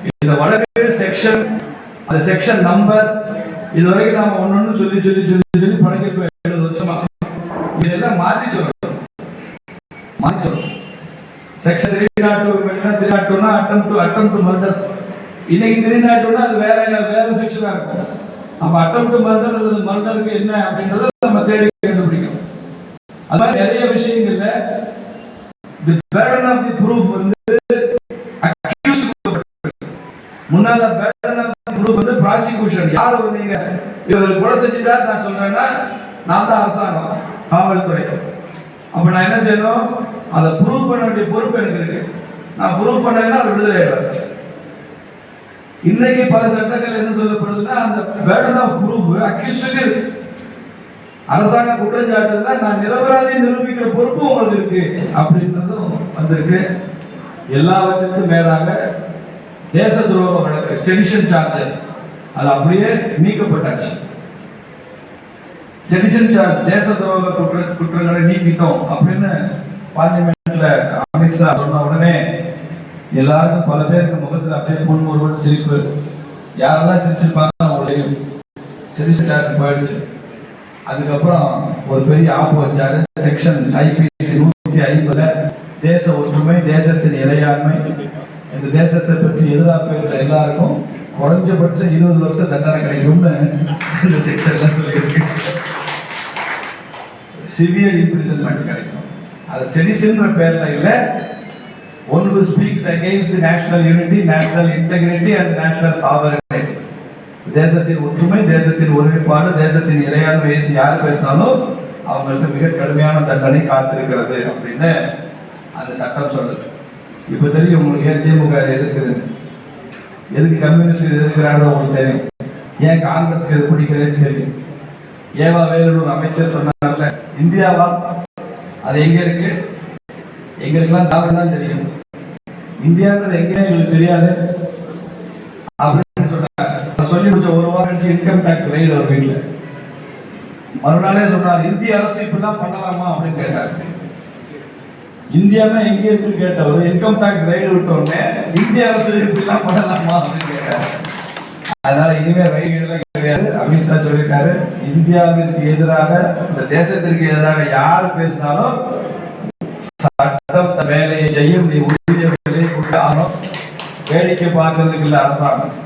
இந்த வழக்கு செக்ஷன், அந்த செக்ஷன் நம்பர், இதுவரைக்கும் நாம ஒன்னொன்னு சொல்லி சொல்லி சொல்லி சொல்லி பழகிட்டு 70 வருஷமா இதெல்லாம் மாற்றி சொல்லணும். Section 302 attempt to murder. இன்னைக்கு 302 அது வேற செக்ஷனா இருக்கும். அப்ப அட்டம் டு மர்டர் அல்லது மர்டருக்கு என்ன அப்படின்றத நம்ம தேடி கண்டுபிடிக்கணும். அது மாதிரி நிறைய விஷயங்கள்ல the burden of the proof வந்து accused முன்னால burden of the proof வந்து prosecution. யார் நீங்க இவர் கொலை செஞ்சுட்டா நான் சொல்றேன்னா நான் தான் அரசாங்கம், காவல்துறை. அப்ப நான் என்ன செய்யணும்? அதை ப்ரூவ் பண்ண வேண்டிய பொறுப்பு எனக்கு இருக்கு. நான் ப்ரூவ் பண்ணேன்னா விடுதலை ஆயிடும். இன்னைக்கு பல சட்டங்கள் என்ன சொல்லப்படுதுன்னா அந்த burden of proof accused அரசாங்கம் குற்றச்சாட்டுல நான் நிரபராதி நிரூபிக்கிற பொறுப்பு உங்களுக்கு இருக்கு அப்படின்றதும் வந்திருக்கு. எல்லாவற்றுக்கும் மேலாக தேச துரோக வழக்கு செடிஷன் சார்ஜஸ் அது அப்படியே நீக்கப்பட்டாச்சு. செடிஷன் சார்ஜ் தேச துரோக குற்றங்களை நீக்கிட்டோம் அப்படின்னு பார்லிமெண்ட்ல அமித்ஷா சொன்ன உடனே எல்லாருக்கும் பல பேருக்கு முகத்தில் அப்படியே முன்முறுவல் சிரிப்பு. யாரெல்லாம் சிரிச்சிருப்பாங்க அவங்களையும் செடிஷன் சார்ஜ் போயிடுச்சு. அதுக்கப்புறம் ஒரு பெரிய ஆப்பு வச்சாரு. செக்ஷன் IPC 150 தேச ஒற்றுமை, தேசத்தின் இறையாண்மை, இந்த தேசத்தை பற்றி எதிராக பேசுற எல்லாருக்கும் குறைஞ்சபட்சம் 20 வருஷம் தண்டனை கிடைக்கும்னு இந்த செக்ஷன்ல சொல்லியிருக்கு. சிவியர் இம்ப்ரிசன்மென்ட் கிடைக்கும். அது செடிஷன்ற பேர்ல இல்ல, one who speaks against national unity, national integrity and national sovereignty. தேசத்தின் ஒற்றுமை, தேசத்தின் ஒருமைப்பாடு, தேசத்தின் இறையாண்மை யார் பேசினாலும் அவங்களுக்கு மிக கடுமையான தண்டனை காத்திருக்கிறது அப்படின்னு அந்த சட்டம் சொல்லுது. இப்ப தெரியும் உங்களுக்கு ஏன் திமுக எதிர்க்குது, எதுக்கு கம்யூனிஸ்ட் எதிர்க்கிறாங்க உங்களுக்கு தெரியும், ஏன் காங்கிரஸ் எது பிடிக்கிறதுன்னு தெரியும். ஏவா வேலூர் அமைச்சர் சொன்னார்ல இந்தியாவா, அது எங்க இருக்கு? எங்களுக்கெல்லாம் திராவிடம் தான் தெரியும், இந்தியான்றது எங்கேயும் எங்களுக்கு தெரியாது அப்படின்னு சொன்னார். சொல்லி முடிச்ச ஒரு வாரம் கழிச்சு இன்கம் டாக்ஸ் ரைடு ஒரு வீட்டுல மறுநாளே சொன்னார் இந்திய அரசு இப்படிலாம் பண்ணலாமா அப்படின்னு கேட்டார். இந்தியானா எங்க இருக்குன்னு கேட்டவர் இன்கம் டாக்ஸ் ரைடு விட்டோடனே இந்திய அரசு இப்படிலாம் பண்ணலாமா அப்படின்னு கேட்டார். அதனால இனிமே ரைடுலாம் கிடையாது. அமித்ஷா சொல்லியிருக்காரு இந்தியாவிற்கு எதிராக, இந்த தேசத்திற்கு எதிராக யார் பேசினாலும் சட்டம் வேலையை செய்யும், நீ உறுதியை கொடுத்து ஆகணும், வேடிக்கை பார்க்கறதுக்கு இல்லை அரசாங்கம்.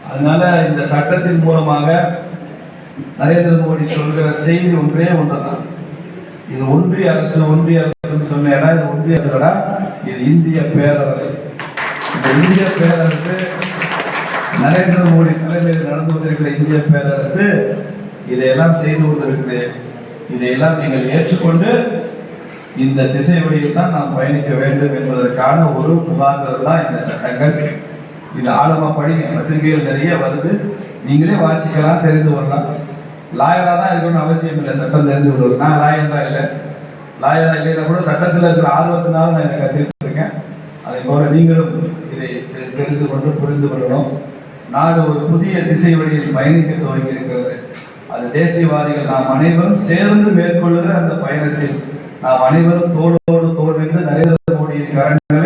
அதனால இந்த சட்டத்தின் மூலமாக நரேந்திர மோடி சொல்கிற செய்தி ஒன்றே ஒன்றுதான், இது ஒன்றிய அரசு சொன்ன இடம், இது ஒன்றிய அரசு, இது இந்திய பேரரசு. இந்த இந்திய பேரரசு நரேந்திர மோடி தலைமையில் நடந்து கொண்டிருக்கிற இந்திய பேரரசு இதையெல்லாம் செய்து கொண்டிருக்கிறது. இதையெல்லாம் நீங்கள் ஏற்றுக்கொண்டு இந்த திசை வழியில் தான் நாம் பயணிக்க வேண்டும் என்பதற்கான ஒரு முகாந்திரம் தான் இந்த சட்டங்கள். இது ஆழமா படிங்க, பத்திரிகைகள் நிறைய வருது, நீங்களே வாசிக்கலாம், தெரிந்து கொள்ளலாம். லாயரா தான் இருக்கணும்னு அவசியம் இல்லை சட்டம் தெரிந்து கொள்வது. நான் லாயரா இல்லைன்னா கூட சட்டத்தில் இருக்கிற ஆர்வத்தினால நான் இதை கற்றுக்கிட்டு இருக்கேன். அதை போல நீங்களும் இதை தெரிந்து கொண்டு புரிந்து கொள்ளணும். நாடு ஒரு புதிய திசை வழியில் பயணிக்க துவங்கி இருக்கிறது. அது தேசியவாதிகள் நாம் அனைவரும் சேர்ந்து மேற்கொள்ளுகிற அந்த பயணத்தில் நாம் அனைவரும் தோளோடு தோல் வைத்து நரேந்திர மோடியின் கரங்களை